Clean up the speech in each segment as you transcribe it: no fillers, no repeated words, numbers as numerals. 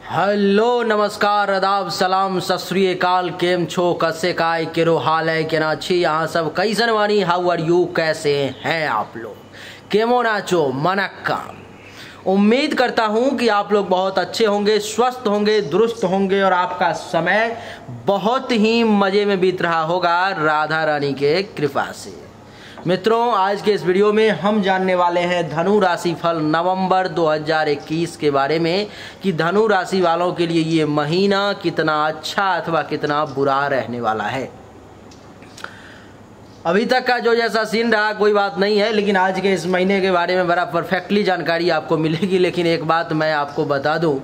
Hello नमस्कार आदाब सलाम सत श्री अकाल केम छो कसे काय केरो हाल है के ना अच्छी यहाँ सब कैसन वानी हाउ आर यू कैसे हैं आप लोग केमो नाचो मनक्का। उम्मीद करता हूँ कि आप लोग बहुत अच्छे होंगे, स्वस्थ होंगे, दुरुस्त होंगे और आपका समय बहुत ही मज़े में बीत रहा होगा राधा रानी के कृपा से। मित्रों, आज के इस वीडियो में हम जानने वाले हैं धनु राशि फल नवंबर 2021 के बारे में कि धनु राशि वालों के लिए ये महीना कितना अच्छा अथवा कितना बुरा रहने वाला है। अभी तक का जो जैसा सीन रहा कोई बात नहीं है, लेकिन आज के इस महीने के बारे में बड़ा परफेक्टली जानकारी आपको मिलेगी। लेकिन एक बात मैं आपको बता दूं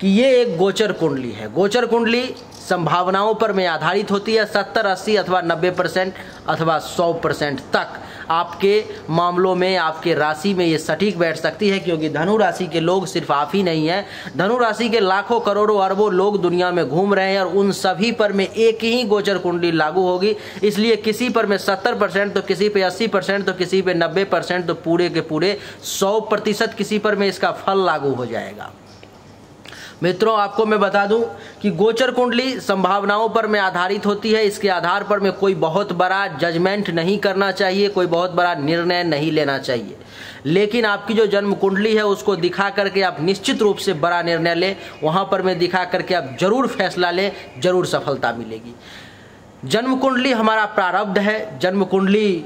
कि ये एक गोचर कुंडली है। गोचर कुंडली संभावनाओं पर में आधारित होती है। 70, 80 अथवा 90% अथवा 100% तक आपके मामलों में आपके राशि में ये सटीक बैठ सकती है, क्योंकि धनु राशि के लोग सिर्फ आप ही नहीं हैं। धनु राशि के लाखों करोड़ों अरबों लोग दुनिया में घूम रहे हैं और उन सभी पर में एक ही गोचर कुंडली लागू होगी। इसलिए किसी पर में 70%, तो किसी पे 80%, तो किसी पे 90%, तो पूरे के पूरे 100% किसी पर में इसका फल लागू हो जाएगा। मित्रों, आपको मैं बता दूं कि गोचर कुंडली संभावनाओं पर में आधारित होती है। इसके आधार पर में कोई बहुत बड़ा जजमेंट नहीं करना चाहिए, कोई बहुत बड़ा निर्णय नहीं लेना चाहिए। लेकिन आपकी जो जन्म कुंडली है उसको दिखा करके आप निश्चित रूप से बड़ा निर्णय लें। वहां पर में दिखा करके आप जरूर फैसला लें, जरूर सफलता मिलेगी। जन्म कुंडली हमारा प्रारब्ध है। जन्म कुंडली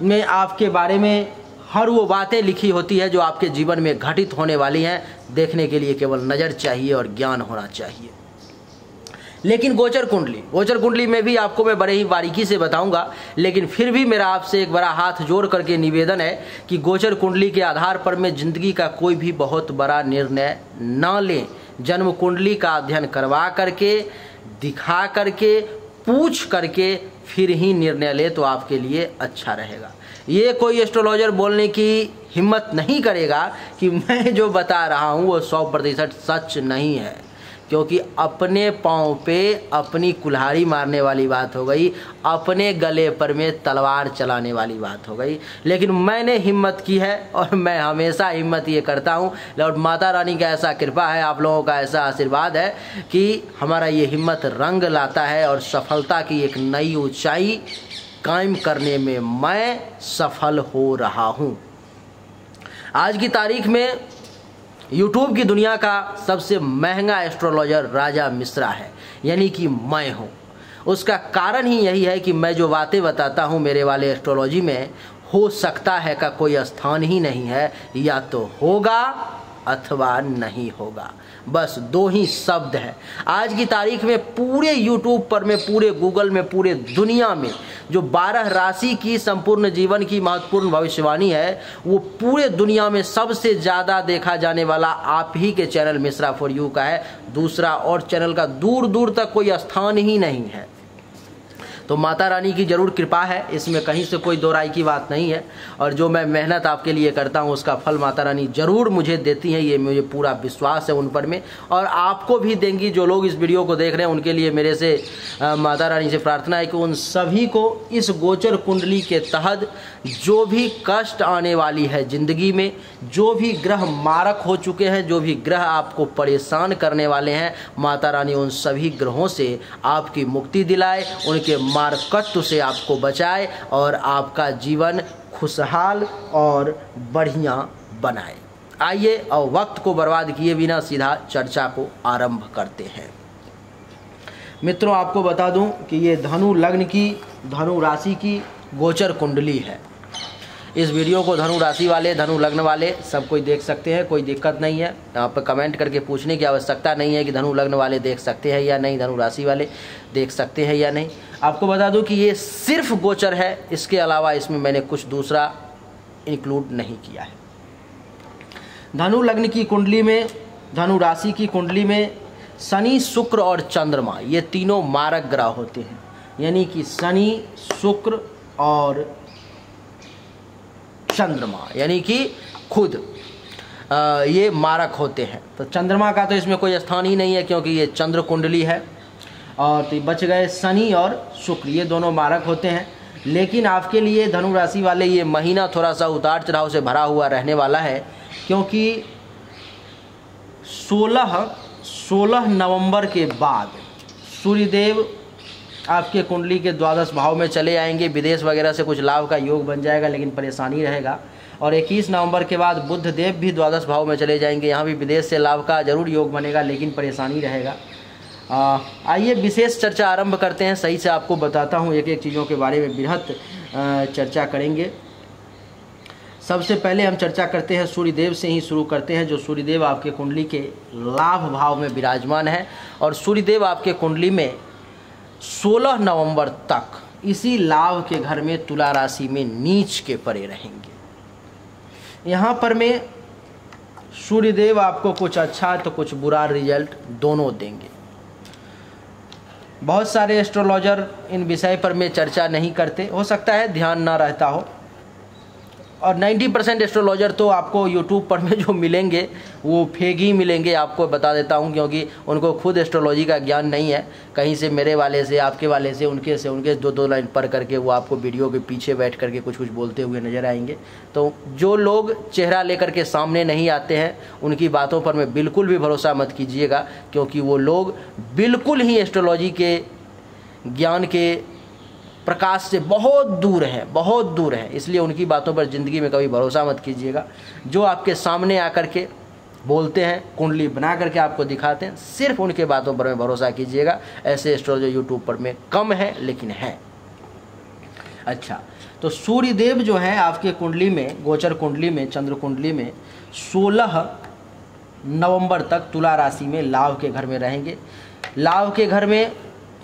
में आपके बारे में हर वो बातें लिखी होती है जो आपके जीवन में घटित होने वाली हैं। देखने के लिए केवल नज़र चाहिए और ज्ञान होना चाहिए। लेकिन गोचर कुंडली में भी आपको मैं बड़े ही बारीकी से बताऊंगा। लेकिन फिर भी मेरा आपसे एक बड़ा हाथ जोड़ करके निवेदन है कि गोचर कुंडली के आधार पर में जिंदगी का कोई भी बहुत बड़ा निर्णय ना लें। जन्म कुंडली का अध्ययन करवा करके, दिखा करके, पूछ करके फिर ही निर्णय ले तो आपके लिए अच्छा रहेगा। ये कोई एस्ट्रोलॉजर बोलने की हिम्मत नहीं करेगा कि मैं जो बता रहा हूँ वो 100% सच नहीं है, क्योंकि अपने पाँव पे अपनी कुल्हाड़ी मारने वाली बात हो गई, अपने गले पर में तलवार चलाने वाली बात हो गई। लेकिन मैंने हिम्मत की है और मैं हमेशा हिम्मत ये करता हूँ। और माता रानी का ऐसा कृपा है, आप लोगों का ऐसा आशीर्वाद है कि हमारा ये हिम्मत रंग लाता है और सफलता की एक नई ऊंचाई कायम करने में मैं सफल हो रहा हूं। आज की तारीख में YouTube की दुनिया का सबसे महंगा एस्ट्रोलॉजर राजा मिश्रा है, यानी कि मैं हूं। उसका कारण ही यही है कि मैं जो बातें बताता हूं मेरे वाले एस्ट्रोलॉजी में हो सकता है का कोई स्थान ही नहीं है। या तो होगा अथवा नहीं होगा, बस दो ही शब्द है। आज की तारीख में पूरे YouTube पर में, पूरे गूगल में, पूरे दुनिया में जो 12 राशि की संपूर्ण जीवन की महत्वपूर्ण भविष्यवाणी है, वो पूरे दुनिया में सबसे ज़्यादा देखा जाने वाला आप ही के चैनल मिश्रा फॉर यू का है। दूसरा और चैनल का दूर दूर तक कोई स्थान ही नहीं है। तो माता रानी की जरूर कृपा है, इसमें कहीं से कोई दो राय की बात नहीं है। और जो मैं मेहनत आपके लिए करता हूं उसका फल माता रानी जरूर मुझे देती हैं, ये मुझे पूरा विश्वास है उन पर में, और आपको भी देंगी। जो लोग इस वीडियो को देख रहे हैं उनके लिए मेरे से माता रानी से प्रार्थना है कि उन सभी को इस गोचर कुंडली के तहत जो भी कष्ट आने वाली है ज़िंदगी में, जो भी ग्रह मारक हो चुके हैं, जो भी ग्रह आपको परेशान करने वाले हैं, माता रानी उन सभी ग्रहों से आपकी मुक्ति दिलाए, उनके मारकत्व से आपको बचाए और आपका जीवन खुशहाल और बढ़िया बनाए। आइए और वक्त को बर्बाद किए बिना सीधा चर्चा को आरंभ करते हैं। मित्रों, आपको बता दूं कि ये धनु लग्न की, धनु राशि की गोचर कुंडली है। इस वीडियो को धनु राशि वाले, धनु लग्न वाले सब कोई देख सकते हैं, कोई दिक्कत नहीं है। यहाँ पर कमेंट करके पूछने की आवश्यकता नहीं है कि धनु लग्न वाले देख सकते हैं या नहीं, धनु राशि वाले देख सकते हैं या नहीं। आपको बता दूं कि ये सिर्फ गोचर है, इसके अलावा इसमें मैंने कुछ दूसरा इंक्लूड नहीं किया है। धनु लग्न की कुंडली में, धनु राशि की कुंडली में शनि, शुक्र और चंद्रमा ये तीनों मारक ग्रह होते हैं। यानी कि शनि, शुक्र और चंद्रमा यानी कि खुद ये मारक होते हैं। तो चंद्रमा का तो इसमें कोई स्थान ही नहीं है, क्योंकि ये चंद्र कुंडली है। और तो बच गए शनि और शुक्र, ये दोनों मारक होते हैं। लेकिन आपके लिए धनु राशि वाले ये महीना थोड़ा सा उतार चढ़ाव से भरा हुआ रहने वाला है, क्योंकि 16 16 नवंबर के बाद सूर्यदेव आपके कुंडली के द्वादश भाव में चले आएंगे। विदेश वगैरह से कुछ लाभ का योग बन जाएगा, लेकिन परेशानी रहेगा। और 21 नवंबर के बाद बुध देव भी द्वादश भाव में चले जाएंगे। यहाँ भी विदेश से लाभ का जरूर योग बनेगा, लेकिन परेशानी रहेगा। आइए विशेष चर्चा आरंभ करते हैं। सही से आपको बताता हूँ, एक एक चीज़ों के बारे में बृहत चर्चा करेंगे। सबसे पहले हम चर्चा करते हैं सूर्यदेव से ही शुरू करते हैं, जो सूर्यदेव आपके कुंडली के लाभ भाव में विराजमान है। और सूर्यदेव आपके कुंडली में 16 नवंबर तक इसी लाभ के घर में तुला राशि में नीच के पड़े रहेंगे। यहाँ पर में सूर्यदेव आपको कुछ अच्छा तो कुछ बुरा रिजल्ट दोनों देंगे। बहुत सारे एस्ट्रोलॉजर इन विषय पर में चर्चा नहीं करते, हो सकता है ध्यान ना रहता हो। और 90% एस्ट्रोलॉजर तो आपको यूट्यूब पर में जो मिलेंगे वो फेक ही मिलेंगे, आपको बता देता हूँ, क्योंकि उनको खुद एस्ट्रोलॉजी का ज्ञान नहीं है। कहीं से मेरे वाले से, आपके वाले से, उनके दो लाइन पढ़ करके वो आपको वीडियो के पीछे बैठ करके कुछ बोलते हुए नज़र आएंगे। तो जो लोग चेहरा लेकर के सामने नहीं आते हैं उनकी बातों पर में बिल्कुल भी भरोसा मत कीजिएगा, क्योंकि वो लोग बिल्कुल ही एस्ट्रोलॉजी के ज्ञान के प्रकाश से बहुत दूर है। इसलिए उनकी बातों पर ज़िंदगी में कभी भरोसा मत कीजिएगा। जो आपके सामने आकर के बोलते हैं, कुंडली बना करके आपको दिखाते हैं, सिर्फ उनके बातों पर में भरोसा कीजिएगा। ऐसे एस्ट्रोलॉजर यूट्यूब पर में कम है, लेकिन है। अच्छा, तो सूर्यदेव जो है आपके कुंडली में, गोचर कुंडली में, चंद्र कुंडली में 16 नवंबर तक तुला राशि में लाभ के घर में रहेंगे। लाभ के घर में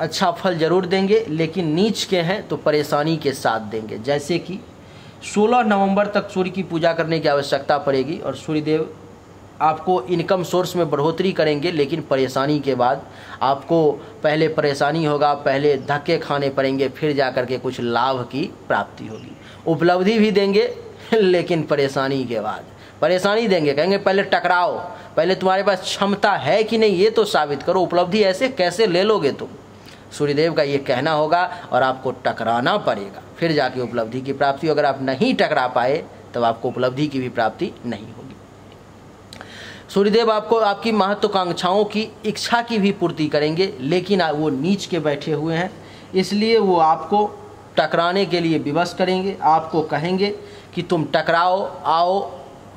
अच्छा फल जरूर देंगे, लेकिन नीच के हैं तो परेशानी के साथ देंगे। जैसे कि 16 नवंबर तक सूर्य की पूजा करने की आवश्यकता पड़ेगी और सूर्यदेव आपको इनकम सोर्स में बढ़ोतरी करेंगे, लेकिन परेशानी के बाद आपको पहले परेशानी होगा, पहले धक्के खाने पड़ेंगे, फिर जा कर के कुछ लाभ की प्राप्ति होगी। उपलब्धि भी देंगे, लेकिन परेशानी के बाद परेशानी देंगे। कहेंगे पहले टकराओ, पहले तुम्हारे पास क्षमता है कि नहीं ये तो साबित करो, उपलब्धि ऐसे कैसे ले लोगे तुम। सूर्यदेव का ये कहना होगा और आपको टकराना पड़ेगा, फिर जाके उपलब्धि की प्राप्ति। अगर आप नहीं टकरा पाए तब आपको उपलब्धि की भी प्राप्ति नहीं होगी। सूर्यदेव आपको आपकी महत्वाकांक्षाओं की इच्छा की भी पूर्ति करेंगे, लेकिन वो नीच के बैठे हुए हैं, इसलिए वो आपको टकराने के लिए विवश करेंगे। आपको कहेंगे कि तुम टकराओ, आओ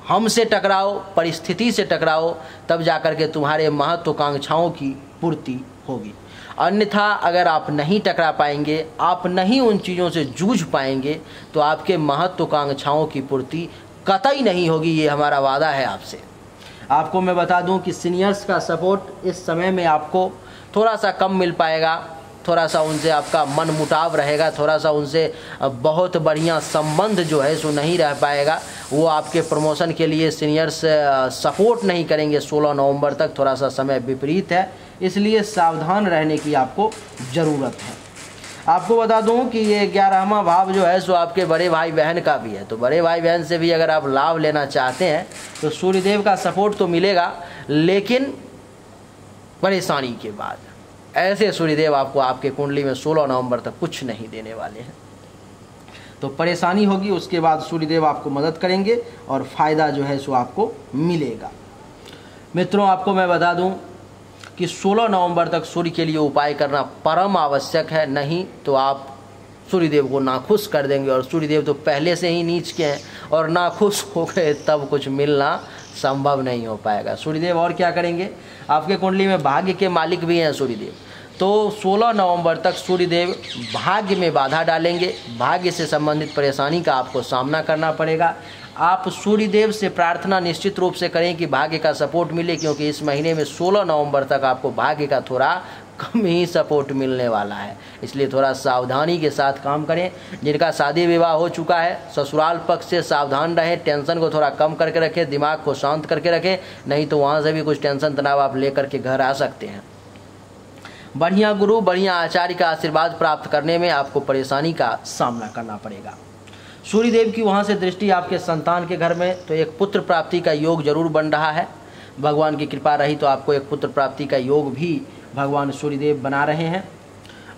हमसे टकराओ, परिस्थिति से टकराओ, तब जाकर के तुम्हारे महत्वाकांक्षाओं की पूर्ति होगी। अन्यथा अगर आप नहीं टकरा पाएंगे, आप नहीं उन चीज़ों से जूझ पाएंगे, तो आपके महत्वाकांक्षाओं की पूर्ति कतई नहीं होगी। ये हमारा वादा है आपसे। आपको मैं बता दूं कि सीनियर्स का सपोर्ट इस समय में आपको थोड़ा सा कम मिल पाएगा, थोड़ा सा उनसे आपका मन मुटाव रहेगा, थोड़ा सा उनसे बहुत बढ़िया संबंध जो है सो नहीं रह पाएगा। वो आपके प्रमोशन के लिए सीनियर्स सपोर्ट नहीं करेंगे। 16 नवंबर तक थोड़ा सा समय विपरीत है, इसलिए सावधान रहने की आपको ज़रूरत है। आपको बता दूं कि ये 11वां भाव जो है सो आपके बड़े भाई बहन का भी है, तो बड़े भाई बहन से भी अगर आप लाभ लेना चाहते हैं तो सूर्यदेव का सपोर्ट तो मिलेगा, लेकिन परेशानी के बाद। ऐसे सूर्यदेव आपको आपके कुंडली में 16 नवंबर तक कुछ नहीं देने वाले हैं। तो परेशानी होगी, उसके बाद सूर्यदेव आपको मदद करेंगे और फ़ायदा जो है सो आपको मिलेगा। मित्रों, आपको मैं बता दूं कि 16 नवंबर तक सूर्य के लिए उपाय करना परम आवश्यक है, नहीं तो आप सूर्यदेव को नाखुश कर देंगे। और सूर्यदेव तो पहले से ही नीच के हैं, और नाखुश हो गए तब कुछ मिलना संभव नहीं हो पाएगा। सूर्यदेव और क्या करेंगे, आपके कुंडली में भाग्य के मालिक भी हैं सूर्यदेव, तो 16 नवंबर तक सूर्यदेव भाग्य में बाधा डालेंगे। भाग्य से संबंधित परेशानी का आपको सामना करना पड़ेगा। आप सूर्यदेव से प्रार्थना निश्चित रूप से करें कि भाग्य का सपोर्ट मिले, क्योंकि इस महीने में 16 नवंबर तक आपको भाग्य का थोड़ा कम ही सपोर्ट मिलने वाला है। इसलिए थोड़ा सावधानी के साथ काम करें। जिनका शादी विवाह हो चुका है, ससुराल पक्ष से सावधान रहें, टेंशन को थोड़ा कम करके रखें, दिमाग को शांत करके रखें, नहीं तो वहाँ से भी कुछ टेंशन तनाव आप लेकर के घर आ सकते हैं। बढ़िया गुरु, बढ़िया आचार्य का आशीर्वाद प्राप्त करने में आपको परेशानी का सामना करना पड़ेगा। सूर्यदेव की वहाँ से दृष्टि आपके संतान के घर में, तो एक पुत्र प्राप्ति का योग जरूर बन रहा है। भगवान की कृपा रही तो आपको एक पुत्र प्राप्ति का योग भी भगवान सूर्यदेव बना रहे हैं,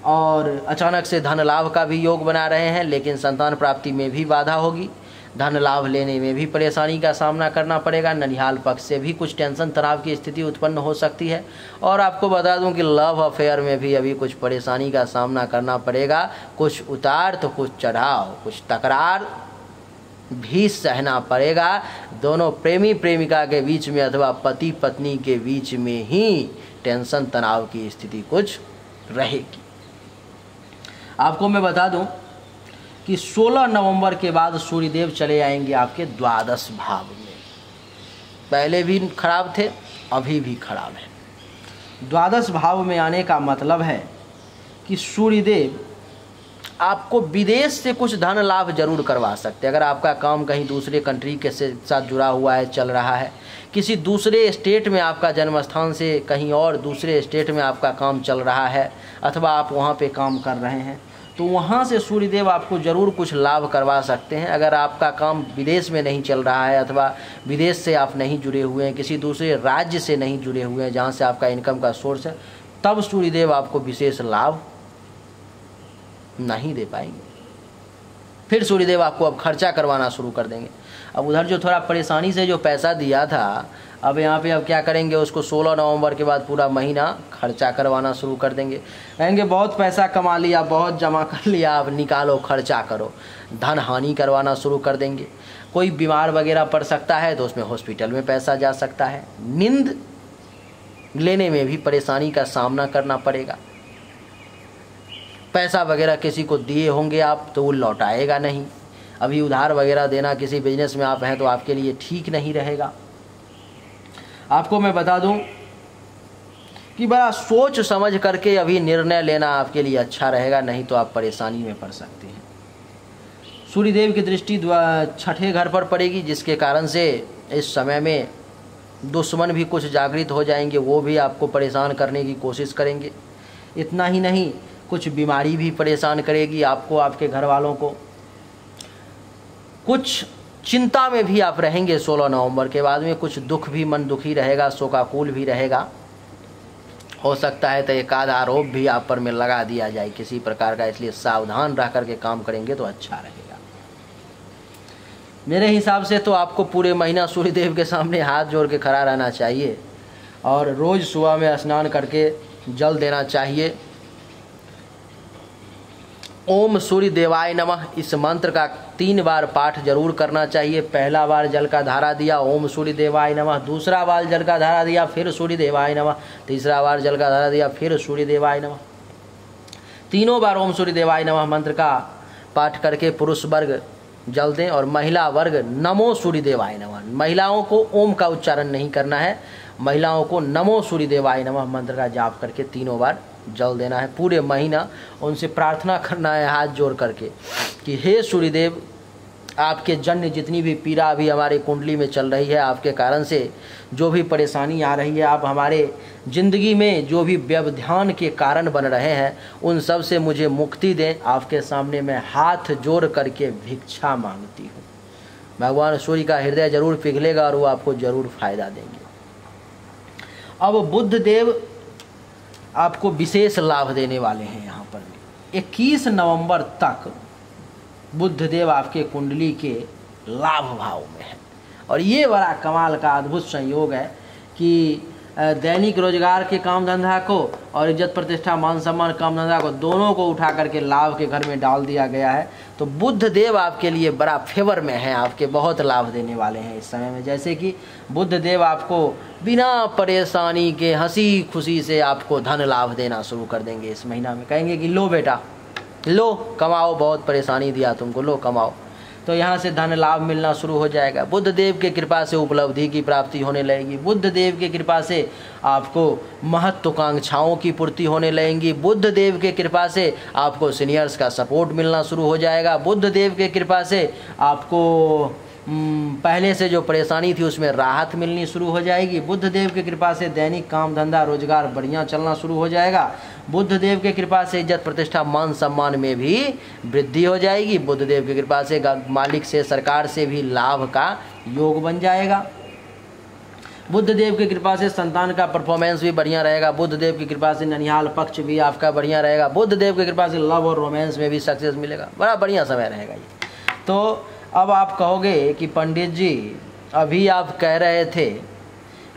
और अचानक से धन लाभ का भी योग बना रहे हैं, लेकिन संतान प्राप्ति में भी बाधा होगी। धन लाभ लेने में भी परेशानी का सामना करना पड़ेगा। ननिहाल पक्ष से भी कुछ टेंशन तनाव की स्थिति उत्पन्न हो सकती है। और आपको बता दूं कि लव अफेयर में भी अभी कुछ परेशानी का सामना करना पड़ेगा। कुछ उतार तो कुछ चढ़ाव, कुछ तकरार भी सहना पड़ेगा। दोनों प्रेमी प्रेमिका के बीच में अथवा पति पत्नी के बीच में ही टेंशन तनाव की स्थिति कुछ रहेगी। आपको मैं बता दूं कि 16 नवंबर के बाद सूर्यदेव चले आएंगे आपके द्वादश भाव में। पहले भी खराब थे, अभी भी खराब है। द्वादश भाव में आने का मतलब है कि सूर्यदेव आपको विदेश से कुछ धन लाभ जरूर करवा सकते हैं। अगर आपका काम कहीं दूसरे कंट्री के साथ जुड़ा हुआ है, चल रहा है, किसी दूसरे स्टेट में आपका जन्म स्थान से कहीं और दूसरे स्टेट में आपका काम चल रहा है, अथवा आप वहाँ पे काम कर रहे हैं, तो वहाँ से सूर्यदेव आपको ज़रूर कुछ लाभ करवा सकते हैं। अगर आपका काम विदेश में नहीं चल रहा है अथवा विदेश से आप नहीं जुड़े हुए हैं, किसी दूसरे राज्य से नहीं जुड़े हुए हैं जहाँ से आपका इनकम का सोर्स है, तब सूर्यदेव आपको विशेष लाभ नहीं दे पाएंगे। फिर सूर्यदेव आपको अब खर्चा करवाना शुरू कर देंगे। अब उधर जो थोड़ा परेशानी से जो पैसा दिया था, अब यहाँ पे अब क्या करेंगे, उसको 16 नवंबर के बाद पूरा महीना खर्चा करवाना शुरू कर देंगे। कहेंगे बहुत पैसा कमा लिया, बहुत जमा कर लिया, अब निकालो खर्चा करो। धन हानि करवाना शुरू कर देंगे। कोई बीमार वगैरह पड़ सकता है तो उसमें हॉस्पिटल में पैसा जा सकता है। नींद लेने में भी परेशानी का सामना करना पड़ेगा। पैसा वगैरह किसी को दिए होंगे आप तो वो लौटाएगा नहीं। अभी उधार वगैरह देना किसी बिजनेस में आप हैं तो आपके लिए ठीक नहीं रहेगा। आपको मैं बता दूं कि बड़ा सोच समझ करके अभी निर्णय लेना आपके लिए अच्छा रहेगा, नहीं तो आप परेशानी में पड़ सकते हैं। सूर्यदेव की दृष्टि 6ठे घर पर पड़ेगी, जिसके कारण से इस समय में दुश्मन भी कुछ जागृत हो जाएंगे, वो भी आपको परेशान करने की कोशिश करेंगे। इतना ही नहीं, कुछ बीमारी भी परेशान करेगी आपको, आपके घर वालों को। कुछ चिंता में भी आप रहेंगे 16 नवंबर के बाद में। कुछ दुख भी, मन दुखी रहेगा, शोकाकुल भी रहेगा। हो सकता है तो एक आध आरोप भी आप पर में लगा दिया जाए किसी प्रकार का, इसलिए सावधान रह करके काम करेंगे तो अच्छा रहेगा। मेरे हिसाब से तो आपको पूरे महीना सूर्यदेव के सामने हाथ जोड़ के खड़ा रहना चाहिए और रोज़ सुबह में स्नान करके जल देना चाहिए। ओम सूर्य देवाय नमः इस मंत्र का 3 बार पाठ जरूर करना चाहिए। पहला बार जल का धारा दिया, ओम सूर्य देवाय नमः। दूसरा बार जल का धारा दिया, फिर सूर्य देवाय नमः। तीसरा बार जल का धारा दिया, फिर सूर्य देवाय नमः। तीनों बार ओम सूर्य देवाय नमः मंत्र का पाठ करके पुरुष वर्ग जल दें और महिला वर्ग नमो सूर्य देवाय नमः। महिलाओं को ओम का उच्चारण नहीं करना है, महिलाओं को नमो सूर्य देवाय नमः मंत्र का जाप करके 3 बार जल देना है। पूरे महीना उनसे प्रार्थना करना है हाथ जोड़ करके कि हे सूर्यदेव, आपके जन्य जितनी भी पीड़ा अभी हमारी कुंडली में चल रही है, आपके कारण से जो भी परेशानी आ रही है, आप हमारे ज़िंदगी में जो भी व्यवधान के कारण बन रहे हैं, उन सब से मुझे मुक्ति दें। आपके सामने मैं हाथ जोड़ करके भिक्षा मांगती हूँ। भगवान सूर्य का हृदय जरूर पिघलेगा और वो आपको जरूर फायदा देंगे। अब बुध देव आपको विशेष लाभ देने वाले हैं। यहाँ पर 21 नवंबर तक बुध देव आपके कुंडली के लाभ भाव में है और ये बड़ा कमाल का अद्भुत संयोग है कि दैनिक रोजगार के काम धंधा को और इज्जत प्रतिष्ठा मान सम्मान काम धंधा को दोनों को उठा करके लाभ के घर में डाल दिया गया है। तो बुध देव आपके लिए बड़ा फेवर में है, आपके बहुत लाभ देने वाले हैं इस समय में। जैसे कि बुध देव आपको बिना परेशानी के हंसी खुशी से आपको धन लाभ देना शुरू कर देंगे इस महीना में। कहेंगे कि लो बेटा, लो कमाओ, बहुत परेशानी दिया तुमको, लो कमाओ। तो यहाँ से धन लाभ मिलना शुरू हो जाएगा। बुध देव के कृपा से उपलब्धि की प्राप्ति होने लगेगी। बुध देव के कृपा से आपको महत्वाकांक्षाओं की पूर्ति होने लगेंगी। बुध देव के कृपा से आपको सीनियर्स का सपोर्ट मिलना शुरू हो जाएगा। बुध देव के कृपा से आपको पहले से जो परेशानी थी उसमें राहत मिलनी शुरू हो जाएगी। बुध देव की कृपा से दैनिक काम धंधा रोजगार बढ़िया चलना शुरू हो जाएगा। बुध देव की कृपा से इज्जत प्रतिष्ठा मान सम्मान में भी वृद्धि हो जाएगी। बुध देव की कृपा से मालिक से, सरकार से भी लाभ का योग बन जाएगा। बुध देव की कृपा से संतान का परफॉर्मेंस भी बढ़िया रहेगा। बुध देव की कृपा से ननिहाल पक्ष भी आपका बढ़िया रहेगा। बुध देव की कृपा से लव और रोमांस में भी सक्सेस मिलेगा। बड़ा बढ़िया समय रहेगा ये। तो अब आप कहोगे कि पंडित जी अभी आप कह रहे थे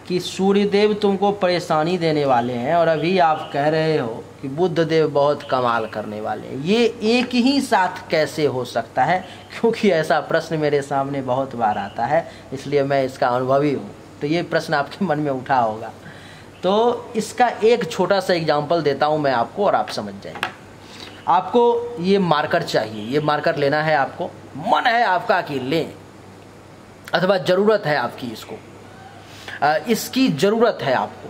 कि सूर्यदेव तुमको परेशानी देने वाले हैं और अभी आप कह रहे हो कि बुद्ध देव बहुत कमाल करने वाले हैं, ये एक ही साथ कैसे हो सकता है? क्योंकि ऐसा प्रश्न मेरे सामने बहुत बार आता है, इसलिए मैं इसका अनुभवी हूँ। तो ये प्रश्न आपके मन में उठा होगा, तो इसका एक छोटा सा एग्जाम्पल देता हूँ मैं आपको और आप समझ जाएंगे। आपको ये मार्कर चाहिए, ये मार्कर लेना है आपको, मन है आपका कि लें, अथवा ज़रूरत है आपकी, इसकी ज़रूरत है आपको।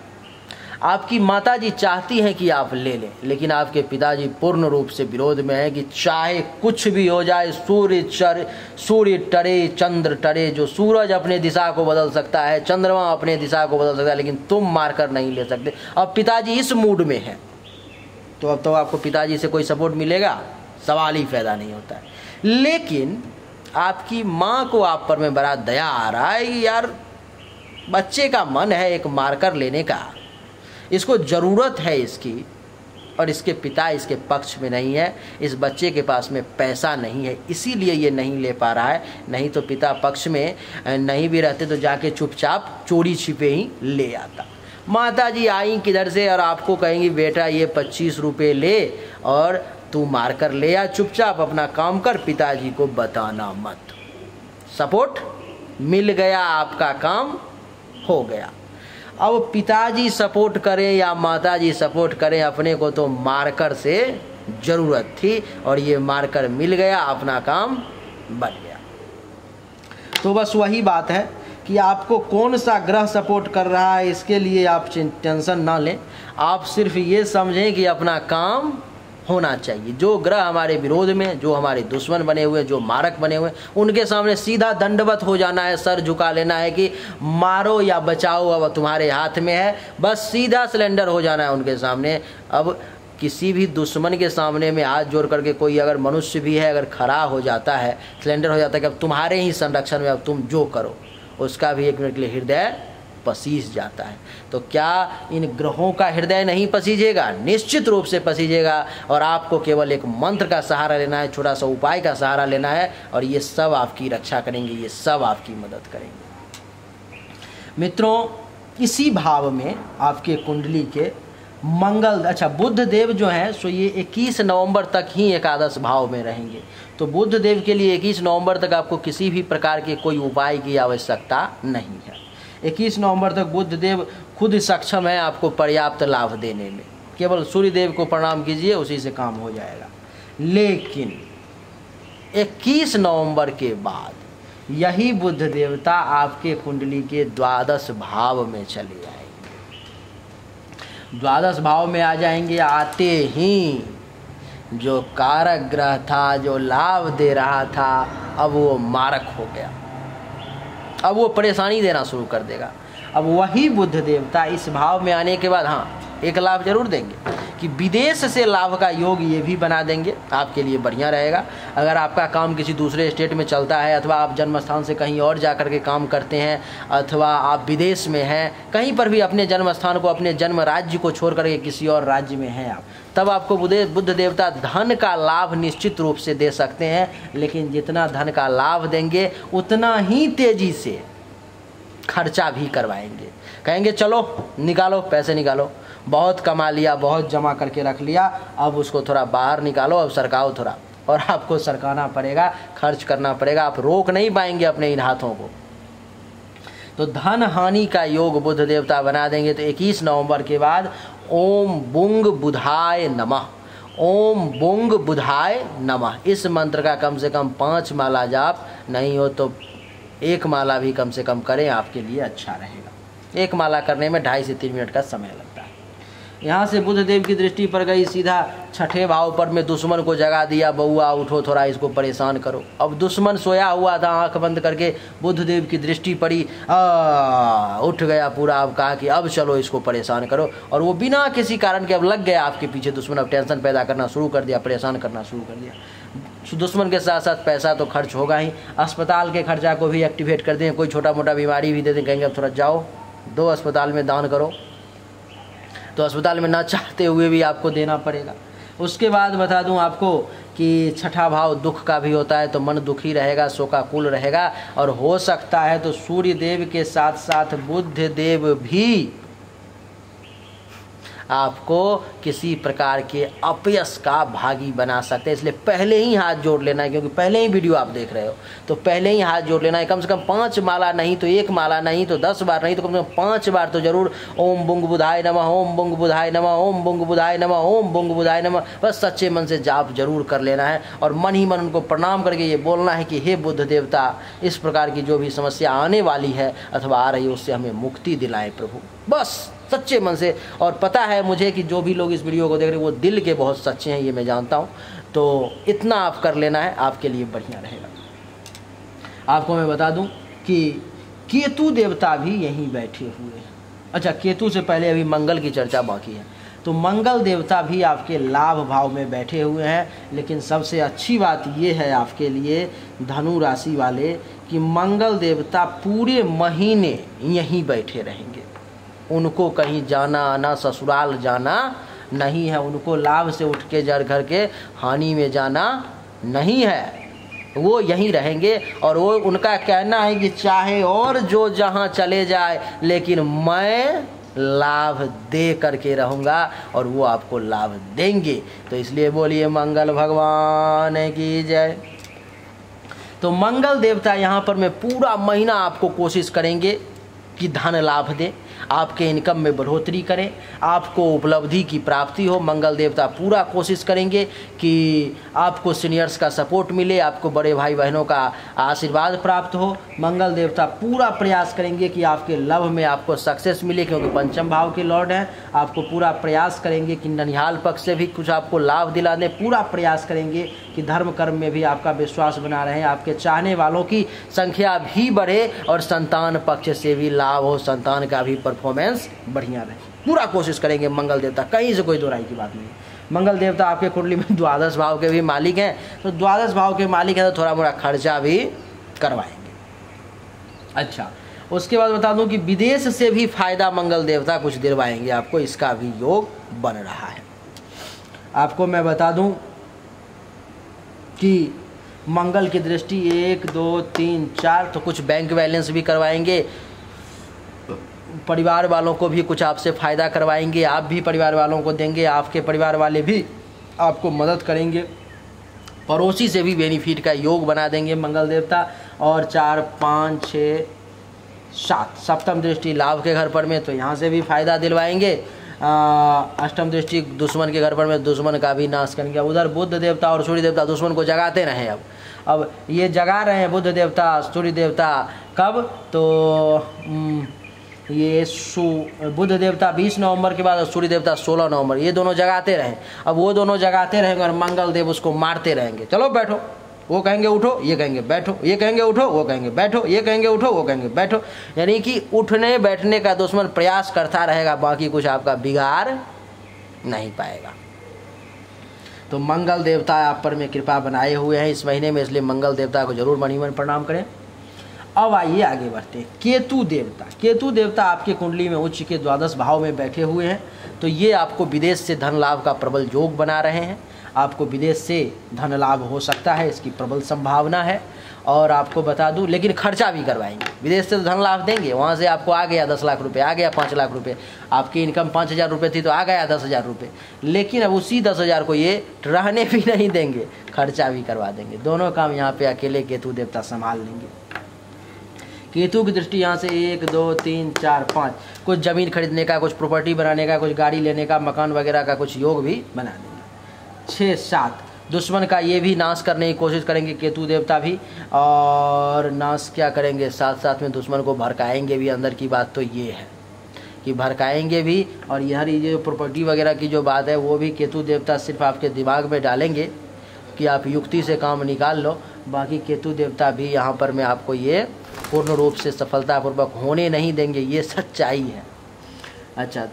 आपकी माताजी चाहती हैं कि आप ले लें, लेकिन आपके पिताजी पूर्ण रूप से विरोध में हैं कि चाहे कुछ भी हो जाए, सूर्य टरे चंद्र टरे, जो सूरज अपने दिशा को बदल सकता है, चंद्रमा अपने दिशा को बदल सकता है, लेकिन तुम मारकर नहीं ले सकते। अब पिताजी इस मूड में हैं, तो अब तो आपको पिताजी से कोई सपोर्ट मिलेगा? सवाल ही पैदा नहीं होता है। लेकिन आपकी माँ को आप पर में बड़ा दया आ रहा है कि यार बच्चे का मन है एक मार्कर लेने का, इसको ज़रूरत है इसकी, और इसके पिता इसके पक्ष में नहीं है, इस बच्चे के पास में पैसा नहीं है, इसीलिए ये नहीं ले पा रहा है। नहीं तो पिता पक्ष में नहीं भी रहते तो जाके चुपचाप चोरी छिपे ही ले आता। माताजी आई किधर से और आपको कहेंगी बेटा ये 25 रुपये ले और तू मारकर ले आ, चुपचाप अपना काम कर, पिताजी को बताना मत। सपोर्ट मिल गया, आपका काम हो गया। अब पिताजी सपोर्ट करें या माताजी सपोर्ट करें, अपने को तो मार्कर से ज़रूरत थी और ये मार्कर मिल गया, अपना काम बन गया। तो बस वही बात है कि आपको कौन सा ग्रह सपोर्ट कर रहा है इसके लिए आप टेंशन ना लें। आप सिर्फ ये समझें कि अपना काम होना चाहिए। जो ग्रह हमारे विरोध में, जो हमारे दुश्मन बने हुए, जो मारक बने हुए, उनके सामने सीधा दंडवत हो जाना है, सर झुका लेना है कि मारो या बचाओ अब तुम्हारे हाथ में है। बस सीधा सिलेंडर हो जाना है उनके सामने। अब किसी भी दुश्मन के सामने में हाथ जोड़ करके कोई अगर मनुष्य भी है, अगर खड़ा हो जाता है, सिलेंडर हो जाता है कि अब तुम्हारे ही संरक्षण में, अब तुम जो करो, उसका भी एक मिनट के लिए हृदय पसीज जाता है। तो क्या इन ग्रहों का हृदय नहीं पसीजेगा? निश्चित रूप से पसीजेगा। और आपको केवल एक मंत्र का सहारा लेना है, छोटा सा उपाय का सहारा लेना है, और ये सब आपकी रक्षा करेंगे, ये सब आपकी मदद करेंगे। मित्रों, इसी भाव में आपके कुंडली के मंगल, अच्छा बुद्ध देव जो हैं सो ये 21 नवंबर तक ही एकादश भाव में रहेंगे। तो बुद्ध देव के लिए 21 नवंबर तक आपको किसी भी प्रकार के कोई उपाय की आवश्यकता नहीं है। 21 नवंबर तक बुद्ध देव खुद सक्षम है आपको पर्याप्त लाभ देने में। केवल सूर्य देव को प्रणाम कीजिए, उसी से काम हो जाएगा। लेकिन 21 नवंबर के बाद यही बुद्ध देवता आपके कुंडली के द्वादश भाव में चले जाएंगे। द्वादश भाव में आ जाएंगे, आते ही जो कारक ग्रह था, जो लाभ दे रहा था, अब वो मारक हो गया, अब वो परेशानी देना शुरू कर देगा। अब वही बुद्ध देवता इस भाव में आने के बाद हाँ एक लाभ जरूर देंगे कि विदेश से लाभ का योग ये भी बना देंगे, आपके लिए बढ़िया रहेगा। अगर आपका काम किसी दूसरे स्टेट में चलता है, अथवा आप जन्म स्थान से कहीं और जा कर के काम करते हैं, अथवा आप विदेश में हैं, कहीं पर भी अपने जन्म स्थान को, अपने जन्म राज्य को छोड़ करके किसी और राज्य में हैं आप, तब आपको बुद्ध देवता धन का लाभ निश्चित रूप से दे सकते हैं। लेकिन जितना धन का लाभ देंगे उतना ही तेजी से खर्चा भी करवाएंगे। कहेंगे चलो निकालो, पैसे निकालो, बहुत कमा लिया, बहुत जमा करके रख लिया, अब उसको थोड़ा बाहर निकालो, अब सरकाओ थोड़ा, और आपको सरकाना पड़ेगा, खर्च करना पड़ेगा, आप रोक नहीं पाएंगे अपने इन हाथों को। तो धन हानि का योग बुद्ध देवता बना देंगे। तो 21 नवंबर के बाद ओम बुंग बुधाय नमः, ओम बुंग बुधाय नमः, इस मंत्र का कम से कम 5 माला जाप, नहीं हो तो 1 माला भी कम से कम करें, आपके लिए अच्छा रहेगा। 1 माला करने में 2.5 से 3 मिनट का समय लगता है। यहाँ से बुद्ध देव की दृष्टि पर गई सीधा 6ठे भाव पर में दुश्मन को जगा दिया, बउआ उठो थोड़ा इसको परेशान करो। अब दुश्मन सोया हुआ था, आंख बंद करके बुद्ध देव की दृष्टि पड़ी, उठ गया पूरा। अब कहा कि अब चलो इसको परेशान करो, और वो बिना किसी कारण के अब लग गया आपके पीछे दुश्मन। अब टेंशन पैदा करना शुरू कर दिया, परेशान करना शुरू कर दिया। दुश्मन के साथ साथ पैसा तो खर्च होगा ही, अस्पताल के खर्चा को भी एक्टिवेट कर दें, कोई छोटा मोटा बीमारी भी दे दें, कहेंगे अब थोड़ा जाओ 2 अस्पताल में दान करो, तो अस्पताल में ना चाहते हुए भी आपको देना पड़ेगा। उसके बाद बता दूं आपको कि छठा भाव दुख का भी होता है, तो मन दुखी रहेगा, शोकाकुल रहेगा, और हो सकता है तो सूर्य देव के साथ साथ बुध देव भी आपको किसी प्रकार के अपयश का भागी बना सकते हैं। इसलिए पहले ही हाथ जोड़ लेना है, क्योंकि पहले ही वीडियो आप देख रहे हो तो पहले ही हाथ जोड़ लेना है। कम से कम 5 माला नहीं तो 1 माला नहीं तो 10 बार नहीं तो कम से कम 5 बार तो जरूर ओम बुंग बुधाय नमः, ओम बुंग बुधाय नमः, ओम बुंग बुधाय नमः, ओम बुंग बुधाय नमः, बस सच्चे मन से जाप जरूर कर लेना है। और मन ही मन उनको प्रणाम करके ये बोलना है कि हे बुद्ध देवता, इस प्रकार की जो भी समस्या आने वाली है अथवा आ रही है उससे हमें मुक्ति दिलाएं प्रभु, बस सच्चे मन से। और पता है मुझे कि जो भी लोग इस वीडियो को देख रहे हैं वो दिल के बहुत सच्चे हैं, ये मैं जानता हूँ। तो इतना आप कर लेना है, आपके लिए बढ़िया रहेगा। आपको मैं बता दूं कि केतु देवता भी यहीं बैठे हुए हैं। अच्छा, केतु से पहले अभी मंगल की चर्चा बाकी है। तो मंगल देवता भी आपके लाभ भाव में बैठे हुए हैं, लेकिन सबसे अच्छी बात ये है आपके लिए धनु राशि वाले कि मंगल देवता पूरे महीने यहीं बैठे रहेंगे। उनको कहीं जाना आना, ससुराल जाना नहीं है, उनको लाभ से उठ के जड़ घर के हानि में जाना नहीं है, वो यहीं रहेंगे। और वो उनका कहना है कि चाहे और जो जहाँ चले जाए लेकिन मैं लाभ दे करके रहूँगा, और वो आपको लाभ देंगे। तो इसलिए बोलिए मंगल भगवान की जय। तो मंगल देवता यहाँ पर मैं पूरा महीना आपको कोशिश करेंगे कि धन लाभ दे, आपके इनकम में बढ़ोतरी करें, आपको उपलब्धि की प्राप्ति हो। मंगल देवता पूरा कोशिश करेंगे कि आपको सीनियर्स का सपोर्ट मिले, आपको बड़े भाई बहनों का आशीर्वाद प्राप्त हो। मंगल देवता पूरा प्रयास करेंगे कि आपके लव में आपको सक्सेस मिले, क्योंकि पंचम भाव के लॉर्ड हैं। आपको पूरा प्रयास करेंगे कि ननिहाल पक्ष से भी कुछ आपको लाभ दिला दें। पूरा प्रयास करेंगे कि धर्म कर्म में भी आपका विश्वास बना रहे, आपके चाहने वालों की संख्या भी बढ़े और संतान पक्ष से भी लाभ हो, संतान का भी परफॉर्मेंस बढ़िया रहे। पूरा कोशिश करेंगे मंगल देवता, कहीं से कोई दो राय की बात नहीं। मंगल देवता आपके कुंडली में द्वादश भाव के भी मालिक हैं, तो द्वादश भाव के मालिक हैं तो थोड़ा मोड़ा खर्चा भी करवाएंगे। अच्छा, उसके बाद बता दूं कि विदेश से भी फायदा मंगल देवता कुछ दिलवाएंगे आपको, इसका भी योग बन रहा है। आपको मैं बता दूं कि मंगल की दृष्टि 1 2 3 4, तो कुछ बैंक बैलेंस भी करवाएंगे, परिवार वालों को भी कुछ आपसे फ़ायदा करवाएंगे, आप भी परिवार वालों को देंगे, आपके परिवार वाले भी आपको मदद करेंगे, पड़ोसी से भी बेनिफिट का योग बना देंगे मंगल देवता। और 4 5 6 7 सप्तम दृष्टि लाभ के घर पर में, तो यहाँ से भी फायदा दिलवाएंगे। अष्टम दृष्टि दुश्मन के घर पर में, दुश्मन का भी नाश करेंगे। उधर बुध देवता और सूर्य देवता दुश्मन को जगाते रहे। अब ये जगा रहे हैं बुध देवता सूर्य देवता कब, तो ये बुध देवता 20 नवंबर के बाद और सूर्य देवता 16 नवंबर, ये दोनों जगाते रहें। अब वो दोनों जगाते रहेंगे और मंगल देव उसको मारते रहेंगे। चलो बैठो, वो कहेंगे उठो, ये कहेंगे बैठो, ये कहेंगे उठो, वो कहेंगे बैठो, ये कहेंगे उठो, वो कहेंगे बैठो। यानी कि उठने बैठने का दुश्मन प्रयास करता रहेगा, बाकी कुछ आपका बिगाड़ नहीं पाएगा। तो मंगल देवता आप पर में कृपा बनाए हुए हैं इस महीने में, इसलिए मंगल देवता को जरूर मनी मन प्रणाम करें। अब आइए आगे बढ़ते हैं। केतु देवता, केतु देवता आपके कुंडली में उच्च के द्वादश भाव में बैठे हुए हैं, तो ये आपको विदेश से धन लाभ का प्रबल योग बना रहे हैं। आपको विदेश से धन लाभ हो सकता है, इसकी प्रबल संभावना है। और आपको बता दूं, लेकिन खर्चा भी करवाएंगे। विदेश से तो धन लाभ देंगे, वहाँ से आपको आ गया 10 लाख रुपये, आ गया 5 लाख रुपये, आपकी इनकम 5,000 रुपये थी तो आ गया 10,000 रुपये। लेकिन अब उसी 10,000 को ये रहने भी नहीं देंगे, खर्चा भी करवा देंगे। दोनों काम यहाँ पे अकेले केतु देवता संभाल लेंगे। केतु की दृष्टि यहाँ से 1 2 3 4 5, कुछ ज़मीन खरीदने का, कुछ प्रॉपर्टी बनाने का, कुछ गाड़ी लेने का, मकान वगैरह का कुछ योग भी बना देंगे। 6 7, दुश्मन का ये भी नाश करने की कोशिश करेंगे केतु देवता भी, और नाश क्या करेंगे, साथ साथ में दुश्मन को भड़काएंगे भी। अंदर की बात तो ये है कि भड़काएंगे भी, और ये जो प्रॉपर्टी वगैरह की जो बात है वो भी केतु देवता सिर्फ आपके दिमाग में डालेंगे कि आप युक्ति से काम निकाल लो। बाकी केतु देवता भी यहाँ पर मैं आपको ये पूर्ण रूप से सफलतापूर्वक होने नहीं देंगे, ये सच्चाई है। अच्छा,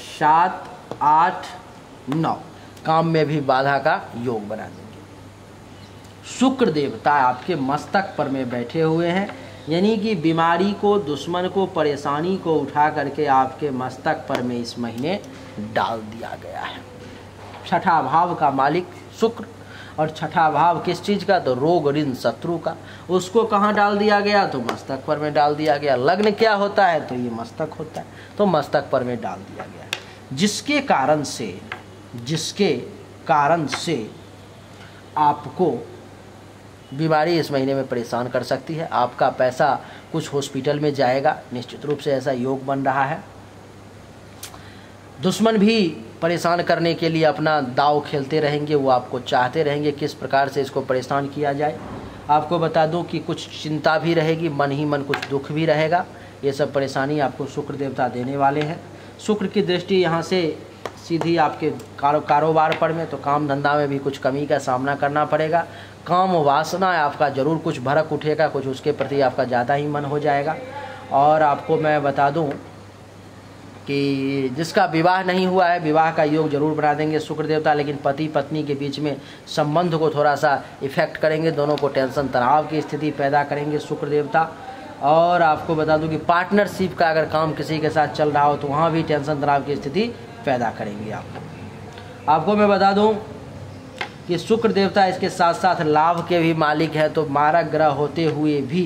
7 8 9, काम में भी बाधा का योग बना देंगे। शुक्र देवता आपके मस्तक पर में बैठे हुए हैं, यानी कि बीमारी को, दुश्मन को, परेशानी को उठा करके आपके मस्तक पर में इस महीने डाल दिया गया है। छठा भाव का मालिक शुक्र, और छठा भाव किस चीज़ का, तो रोग ऋण शत्रु का। उसको कहाँ डाल दिया गया, तो मस्तक पर में डाल दिया गया। लग्न क्या होता है, तो ये मस्तक होता है, तो मस्तक पर में डाल दिया गया, जिसके कारण से आपको बीमारी इस महीने में परेशान कर सकती है। आपका पैसा कुछ हॉस्पिटल में जाएगा, निश्चित रूप से ऐसा योग बन रहा है। दुश्मन भी परेशान करने के लिए अपना दाव खेलते रहेंगे, वो आपको चाहते रहेंगे किस प्रकार से इसको परेशान किया जाए। आपको बता दूं कि कुछ चिंता भी रहेगी, मन ही मन कुछ दुख भी रहेगा। ये सब परेशानी आपको शुक्र देवता देने वाले हैं। शुक्र की दृष्टि यहाँ से सीधी आपके कारोबार पर में, तो काम धंधा में भी कुछ कमी का सामना करना पड़ेगा। काम वासना आपका जरूर कुछ भड़क उठेगा, कुछ उसके प्रति आपका ज़्यादा ही मन हो जाएगा। और आपको मैं बता दूं कि जिसका विवाह नहीं हुआ है, विवाह का योग जरूर बना देंगे शुक्र देवता, लेकिन पति पत्नी के बीच में संबंध को थोड़ा सा इफेक्ट करेंगे, दोनों को टेंशन तनाव की स्थिति पैदा करेंगे शुक्र देवता। और आपको बता दूं कि पार्टनरशिप का अगर काम किसी के साथ चल रहा हो तो वहाँ भी टेंशन तनाव की स्थिति पैदा करेंगे आपको मैं बता दूं कि शुक्र देवता इसके साथ साथ लाभ के भी मालिक है, तो मारक ग्रह होते हुए भी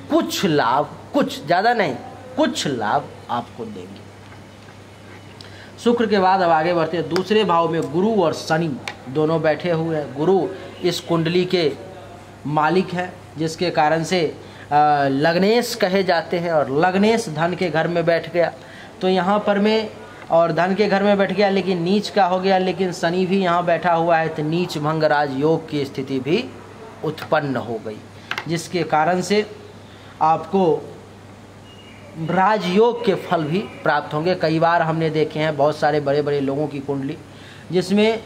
कुछ लाभ, कुछ ज़्यादा नहीं, कुछ लाभ आपको देंगे। शुक्र के बाद अब आगे बढ़ते हैं। दूसरे भाव में गुरु और शनि दोनों बैठे हुए हैं। गुरु इस कुंडली के मालिक है, जिसके कारण से लग्नेश कहे जाते हैं, और लग्नेश धन के घर में बैठ गया, तो यहाँ पर में और धन के घर में बैठ गया लेकिन नीच का हो गया, लेकिन शनि भी यहाँ बैठा हुआ है, तो नीच भंग राजयोग की स्थिति भी उत्पन्न हो गई, जिसके कारण से आपको राजयोग के फल भी प्राप्त होंगे। कई बार हमने देखे हैं बहुत सारे बड़े बड़े लोगों की कुंडली जिसमें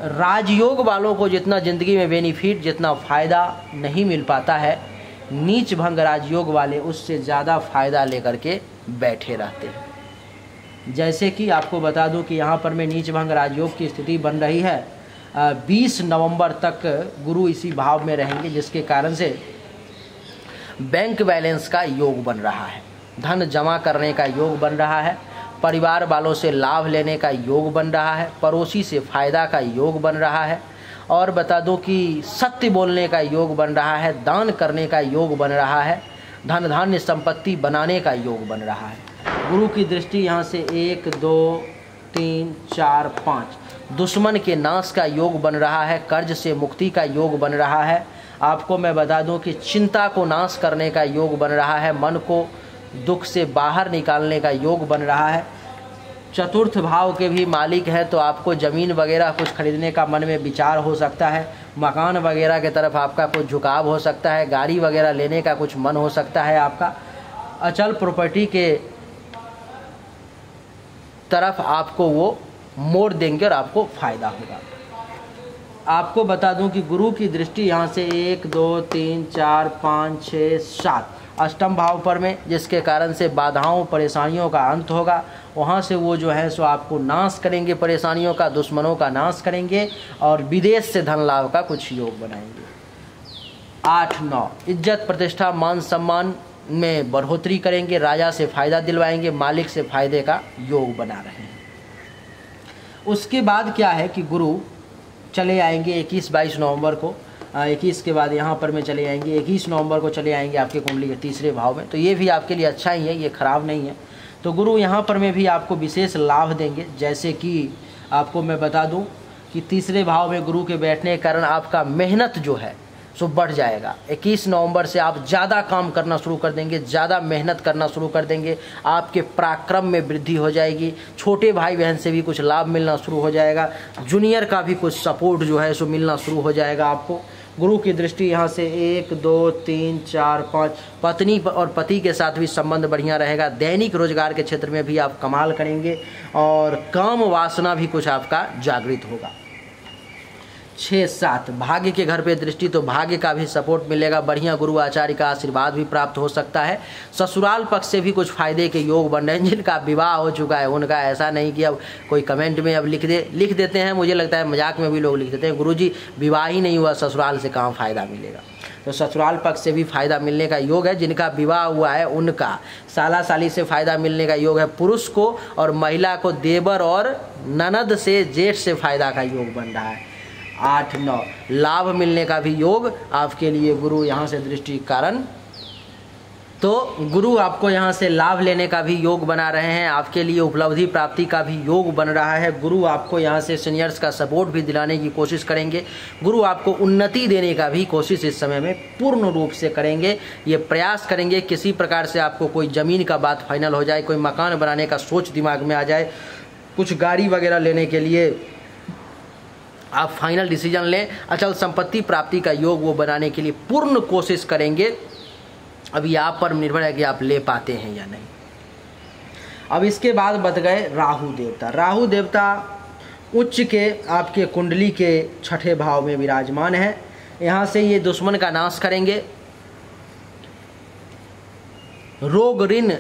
राजयोग वालों को जितना ज़िंदगी में बेनिफिट, जितना फ़ायदा नहीं मिल पाता है, नीच भंग राजयोग वाले उससे ज़्यादा फ़ायदा लेकर के बैठे रहते हैं। जैसे कि आपको बता दूं कि यहाँ पर में नीच भंग राजयोग की स्थिति बन रही है। 20 नवंबर तक गुरु इसी भाव में रहेंगे, जिसके कारण से बैंक बैलेंस का योग बन रहा है, धन जमा करने का योग बन रहा है, परिवार वालों से लाभ लेने का योग बन रहा है, पड़ोसी से फ़ायदा का योग बन रहा है, और बता दूं कि सत्य बोलने का योग बन रहा है, दान करने का योग बन रहा है, धन धान्य संपत्ति बनाने का योग बन रहा है। गुरु की दृष्टि यहाँ से 1 2 3 4 5 दुश्मन के नाश का योग बन रहा है, कर्ज से मुक्ति का योग बन रहा है। आपको मैं बता दूं कि चिंता को नाश करने का योग बन रहा है, मन को दुख से बाहर निकालने का योग बन रहा है। चतुर्थ भाव के भी मालिक है, तो आपको ज़मीन वगैरह कुछ खरीदने का मन में विचार हो सकता है, मकान वगैरह के तरफ आपका कुछ झुकाव हो सकता है, गाड़ी वगैरह लेने का कुछ मन हो सकता है, आपका अचल प्रॉपर्टी के तरफ आपको वो मोड़ देंगे और आपको फ़ायदा होगा। आपको बता दूं कि गुरु की दृष्टि यहाँ से 1 2 3 4 5 6 7 अष्टम भाव पर में, जिसके कारण से बाधाओं परेशानियों का अंत होगा। वहाँ से वो जो है सो आपको नाश करेंगे, परेशानियों का, दुश्मनों का नाश करेंगे, और विदेश से धन लाभ का कुछ योग बनाएंगे। 8 9 इज्जत प्रतिष्ठा मान सम्मान में बढ़ोतरी करेंगे, राजा से फ़ायदा दिलवाएंगे, मालिक से फ़ायदे का योग बना रहे हैं। उसके बाद क्या है कि गुरु चले आएंगे 21-22 नवंबर को, 21 के बाद यहाँ पर में चले आएंगे, 21 नवंबर को चले आएंगे आपके कुंडली के तीसरे भाव में, तो ये भी आपके लिए अच्छा ही है, ये ख़राब नहीं है। तो गुरु यहाँ पर में भी आपको विशेष लाभ देंगे। जैसे कि आपको मैं बता दूँ कि तीसरे भाव में गुरु के बैठने के कारण आपका मेहनत जो है सो बढ़ जाएगा। 21 नवंबर से आप ज़्यादा काम करना शुरू कर देंगे, ज़्यादा मेहनत करना शुरू कर देंगे, आपके पराक्रम में वृद्धि हो जाएगी, छोटे भाई बहन से भी कुछ लाभ मिलना शुरू हो जाएगा, जूनियर का भी कुछ सपोर्ट जो है सो मिलना शुरू हो जाएगा आपको। गुरु की दृष्टि यहाँ से 1 2 3 4 5 पत्नी और पति के साथ भी संबंध बढ़िया रहेगा। दैनिक रोजगार के क्षेत्र में भी आप कमाल करेंगे, और काम वासना भी कुछ आपका जागृत होगा। 6-7 भाग्य के घर पे दृष्टि, तो भाग्य का भी सपोर्ट मिलेगा, बढ़िया गुरु आचार्य का आशीर्वाद भी प्राप्त हो सकता है। ससुराल पक्ष से भी कुछ फायदे के योग बन रहे हैं। जिनका विवाह हो चुका है उनका ऐसा नहीं कि अब कोई कमेंट में अब लिख देते हैं, मुझे लगता है मजाक में भी लोग लिख देते हैं, गुरुजी विवाह ही नहीं हुआ, ससुराल से कहाँ फ़ायदा मिलेगा। तो ससुराल पक्ष से भी फायदा मिलने का योग है। जिनका विवाह हुआ है उनका साला साली से फायदा मिलने का योग है पुरुष को, और महिला को देवर और ननद से जेठ से फायदा का योग बन रहा है। 8-9 लाभ मिलने का भी योग आपके लिए गुरु यहाँ से दृष्टि के कारण, तो गुरु आपको यहाँ से लाभ लेने का भी योग बना रहे हैं, आपके लिए उपलब्धि प्राप्ति का भी योग बन रहा है। गुरु आपको यहाँ से सीनियर्स का सपोर्ट भी दिलाने की कोशिश करेंगे। गुरु आपको उन्नति देने का भी कोशिश इस समय में पूर्ण रूप से करेंगे। ये प्रयास करेंगे किसी प्रकार से आपको कोई ज़मीन का बात फाइनल हो जाए, कोई मकान बनाने का सोच दिमाग में आ जाए, कुछ गाड़ी वगैरह लेने के लिए आप फाइनल डिसीजन लें, अचल संपत्ति प्राप्ति का योग वो बनाने के लिए पूर्ण कोशिश करेंगे। अभी आप पर निर्भर है कि आप ले पाते हैं या नहीं। अब इसके बाद बच गए राहु देवता। राहु देवता उच्च के आपके कुंडली के 6ठे भाव में विराजमान है। यहाँ से ये दुश्मन का नाश करेंगे, रोग ऋण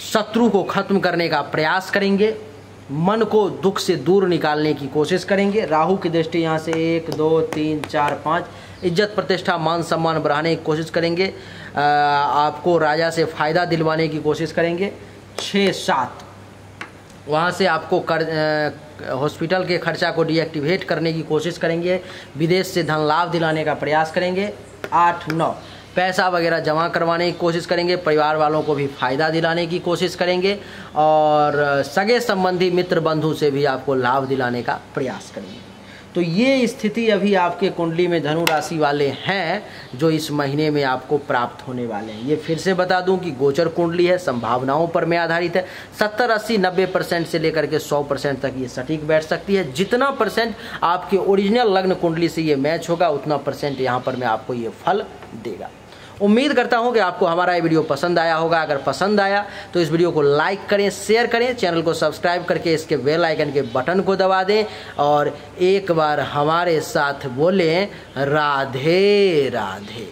शत्रु को खत्म करने का प्रयास करेंगे, मन को दुख से दूर निकालने की कोशिश करेंगे। राहु की दृष्टि यहाँ से 1 2 3 4 5 इज्जत प्रतिष्ठा मान सम्मान बढ़ाने की कोशिश करेंगे, आपको राजा से फ़ायदा दिलवाने की कोशिश करेंगे। 6-7 वहाँ से आपको हॉस्पिटल के खर्चा को डीएक्टिवेट करने की कोशिश करेंगे, विदेश से धन लाभ दिलाने का प्रयास करेंगे। 8-9 पैसा वगैरह जमा करवाने की कोशिश करेंगे, परिवार वालों को भी फ़ायदा दिलाने की कोशिश करेंगे, और सगे संबंधी मित्र बंधु से भी आपको लाभ दिलाने का प्रयास करेंगे। तो ये स्थिति अभी आपके कुंडली में धनु राशि वाले हैं जो इस महीने में आपको प्राप्त होने वाले हैं। ये फिर से बता दूं कि गोचर कुंडली है, संभावनाओं पर में आधारित है। 70, 80, 90% से लेकर के 100% तक ये सटीक बैठ सकती है। जितना परसेंट आपके ओरिजिनल लग्न कुंडली से ये मैच होगा उतना परसेंट यहाँ पर मैं आपको ये फल देगा। उम्मीद करता हूं कि आपको हमारा ये वीडियो पसंद आया होगा। अगर पसंद आया तो इस वीडियो को लाइक करें, शेयर करें, चैनल को सब्सक्राइब करके इसके बेल आइकन के बटन को दबा दें, और एक बार हमारे साथ बोलें राधे राधे।